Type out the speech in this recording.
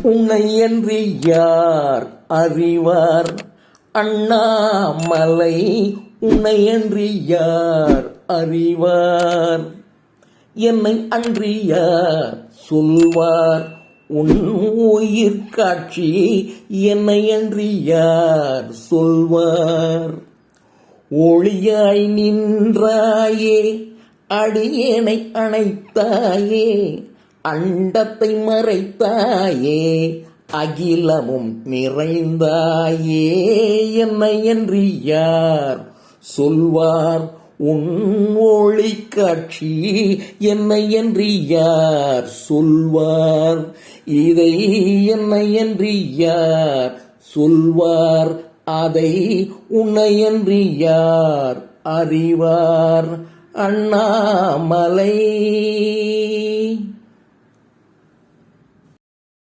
உன்னையன்றி யார் அறிவார் அண்ணாமலை, உன்னையன்றி யார் அறிவார்? என்னை அன்றி யார் சொல்வார் உன் உயிர் காட்சி? என்னை அன்றி யார் சொல்வார்? ஒளியாய் நின்றாயே, அடியேனை அணைத்தாயே, அண்டத்தை மறைத்தாயே, அகிலமும் நிறைந்தாயே. என்னை அன்றி யார் சொல்வார் உன் ஒளி காட்சி? என்னை அன்றி யார் சொல்வார்? இதை என்னை அன்றி யார் சொல்வார்? அதை உன்னையன்றி யார் அறிவார்? அண்ணாமலை.